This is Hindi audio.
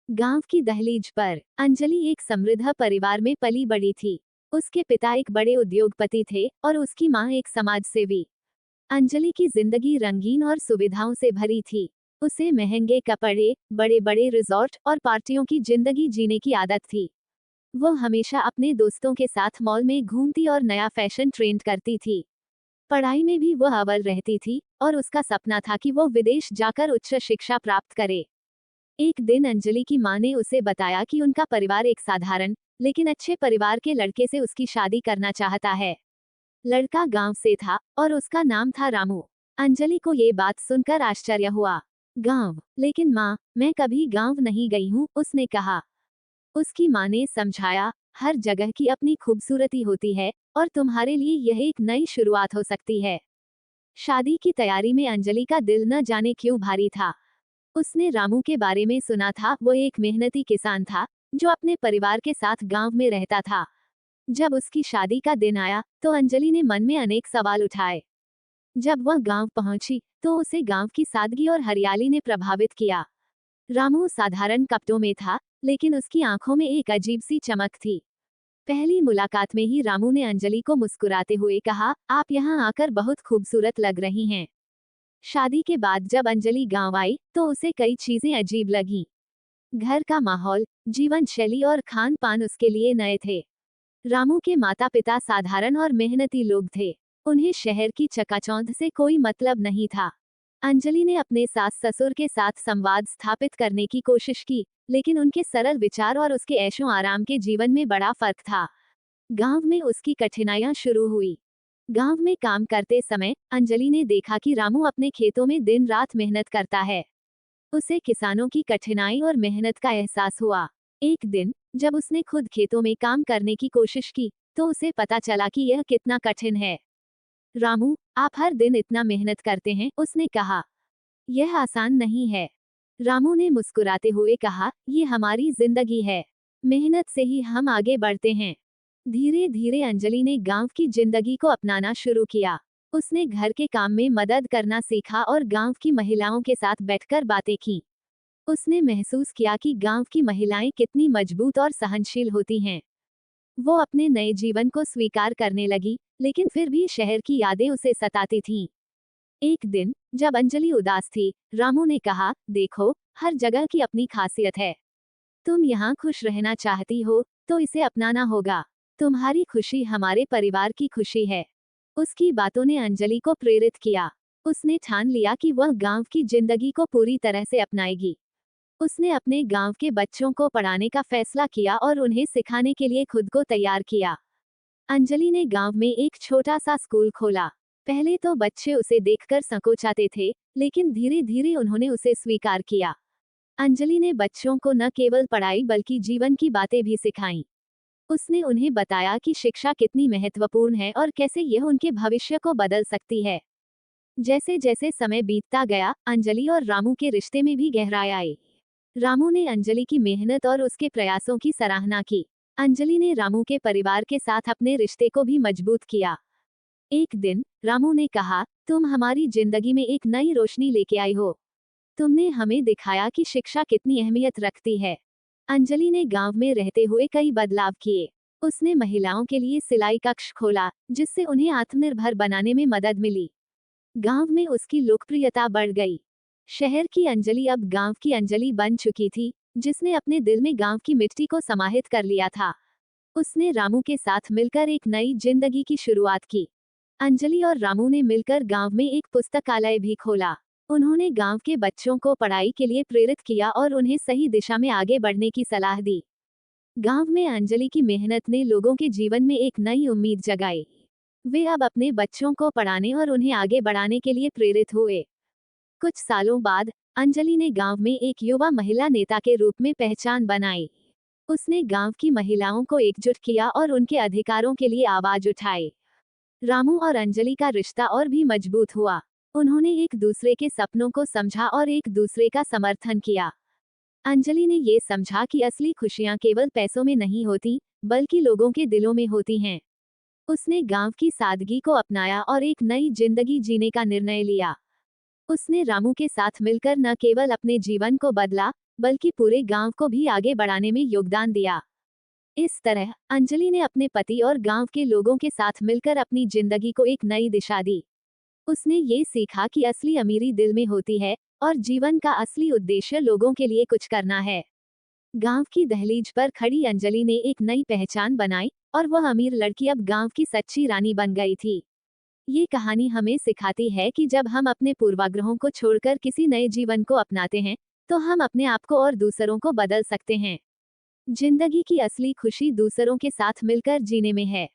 गांव की दहलीज पर अंजलि एक समृद्ध परिवार में पली बड़ी थी। उसके पिता एक बड़े उद्योगपति थे और उसकी माँ एक समाजसेवी। अंजलि की जिंदगी रंगीन और सुविधाओं से भरी थी। उसे महंगे कपड़े, बड़े बड़े रिजॉर्ट और पार्टियों की जिंदगी जीने की आदत थी। वो हमेशा अपने दोस्तों के साथ मॉल में घूमती और नया फैशन ट्रेंड करती थी। पढ़ाई में भी वह अव्वल रहती थी और उसका सपना था कि वो विदेश जाकर उच्च शिक्षा प्राप्त करे। एक दिन अंजलि की मां ने उसे बताया कि उनका परिवार एक साधारण लेकिन अच्छे परिवार के लड़के से उसकी शादी करना चाहता है। लड़का गांव से था और उसका नाम था रामू। अंजलि को ये बात सुनकर आश्चर्य हुआ। गांव? लेकिन माँ, मैं कभी गांव नहीं गई हूँ, उसने कहा। उसकी माँ ने समझाया, हर जगह की अपनी खूबसूरती होती है और तुम्हारे लिए यह एक नई शुरुआत हो सकती है। शादी की तैयारी में अंजलि का दिल न जाने क्यों भारी था। उसने रामू के बारे में सुना था, वो एक मेहनती किसान था जो अपने परिवार के साथ गांव में रहता था। जब उसकी शादी का दिन आया तो अंजलि ने मन में अनेक सवाल उठाए। जब वह गांव पहुंची तो उसे गांव की सादगी और हरियाली ने प्रभावित किया। रामू साधारण कपड़ों में था, लेकिन उसकी आंखों में एक अजीब सी चमक थी। पहली मुलाकात में ही रामू ने अंजलि को मुस्कुराते हुए कहा, आप यहाँ आकर बहुत खूबसूरत लग रही हैं। शादी के बाद जब अंजलि गांव आई तो उसे कई चीजें अजीब लगीं। घर का माहौल, जीवन शैली और खान पान उसके लिए नए थे। रामू के माता पिता साधारण और मेहनती लोग थे। उन्हें शहर की चकाचौंध से कोई मतलब नहीं था। अंजलि ने अपने सास ससुर के साथ संवाद स्थापित करने की कोशिश की, लेकिन उनके सरल विचार और उसके ऐशो आराम के जीवन में बड़ा फर्क था। गांव में उसकी कठिनाइयां शुरू हुई। गांव में काम करते समय अंजलि ने देखा कि रामू अपने खेतों में दिन रात मेहनत करता है। उसे किसानों की कठिनाई और मेहनत का एहसास हुआ। एक दिन जब उसने खुद खेतों में काम करने की कोशिश की तो उसे पता चला कि यह कितना कठिन है। रामू, आप हर दिन इतना मेहनत करते हैं, उसने कहा। यह आसान नहीं है। रामू ने मुस्कुराते हुए कहा, ये हमारी जिंदगी है। मेहनत से ही हम आगे बढ़ते हैं। धीरे धीरे अंजलि ने गांव की जिंदगी को अपनाना शुरू किया। उसने घर के काम में मदद करना सीखा और गांव की महिलाओं के साथ बैठकर बातें की। उसने महसूस किया कि गांव की महिलाएं कितनी मजबूत और सहनशील होती हैं। वो अपने नए जीवन को स्वीकार करने लगी, लेकिन फिर भी शहर की यादें उसे सताती थीं। एक दिन जब अंजलि उदास थी, रामू ने कहा, देखो, हर जगह की अपनी खासियत है। तुम यहाँ खुश रहना चाहती हो तो इसे अपनाना होगा। तुम्हारी खुशी हमारे परिवार की खुशी है। उसकी बातों ने अंजलि को प्रेरित किया। उसने ठान लिया कि वह गांव की जिंदगी को पूरी तरह से अपनाएगी। उसने अपने गांव के बच्चों को पढ़ाने का फैसला किया और उन्हें सिखाने के लिए खुद को तैयार किया। अंजलि ने गांव में एक छोटा सा स्कूल खोला। पहले तो बच्चे उसे देखकर संकोचाते थे, लेकिन धीरे धीरे उन्होंने उसे स्वीकार किया। अंजलि ने बच्चों को न केवल पढ़ाई बल्कि जीवन की बातें भी सिखाईं। उसने उन्हें बताया कि शिक्षा कितनी महत्वपूर्ण है और कैसे यह उनके भविष्य को बदल सकती है। जैसे जैसे समय बीतता गया, अंजलि और रामू के रिश्ते में भी गहराई आई। रामू ने अंजलि की मेहनत और उसके प्रयासों की सराहना की। अंजलि ने रामू के परिवार के साथ अपने रिश्ते को भी मजबूत किया। एक दिन रामू ने कहा, तुम हमारी जिंदगी में एक नई रोशनी लेके आई हो। तुमने हमें दिखाया कि शिक्षा कितनी अहमियत रखती है। अंजलि ने गांव में रहते हुए कई बदलाव किए। उसने महिलाओं के लिए सिलाई कक्ष खोला, जिससे उन्हें आत्मनिर्भर बनाने में मदद मिली। गांव में उसकी लोकप्रियता बढ़ गई। शहर की अंजलि अब गांव की अंजलि बन चुकी थी, जिसने अपने दिल में गांव की मिट्टी को समाहित कर लिया था। उसने रामू के साथ मिलकर एक नई जिंदगी की शुरुआत की। अंजलि और रामू ने मिलकर गांव में एक पुस्तकालय भी खोला। उन्होंने गांव के बच्चों को पढ़ाई के लिए प्रेरित किया और उन्हें सही दिशा में आगे बढ़ने की सलाह दी। गांव में अंजलि की मेहनत ने लोगों के जीवन में एक नई उम्मीद जगाई। वे अब अपने बच्चों को पढ़ाने और उन्हें आगे बढ़ाने के लिए प्रेरित हुए। कुछ सालों बाद अंजलि ने गांव में एक युवा महिला नेता के रूप में पहचान बनाई। उसने गांव की महिलाओं को एकजुट किया और उनके अधिकारों के लिए आवाज उठाई। रामू और अंजलि का रिश्ता और भी मजबूत हुआ। उन्होंने एक दूसरे के सपनों को समझा और एक दूसरे का समर्थन किया। अंजलि ने ये समझा कि असली खुशियां केवल पैसों में नहीं होती, बल्कि लोगों के दिलों में होती हैं। उसने गांव की सादगी को अपनाया और एक नई जिंदगी जीने का निर्णय लिया। उसने रामू के साथ मिलकर न केवल अपने जीवन को बदला, बल्कि पूरे गांव को भी आगे बढ़ाने में योगदान दिया। इस तरह अंजलि ने अपने पति और गांव के लोगों के साथ मिलकर अपनी जिंदगी को एक नई दिशा दी। उसने ये सीखा कि असली अमीरी दिल में होती है और जीवन का असली उद्देश्य लोगों के लिए कुछ करना है। गांव की दहलीज पर खड़ी अंजलि ने एक नई पहचान बनाई और वह अमीर लड़की अब गांव की सच्ची रानी बन गई थी। ये कहानी हमें सिखाती है कि जब हम अपने पूर्वाग्रहों को छोड़कर किसी नए जीवन को अपनाते हैं, तो हम अपने आप को और दूसरों को बदल सकते हैं। जिंदगी की असली खुशी दूसरों के साथ मिलकर जीने में है।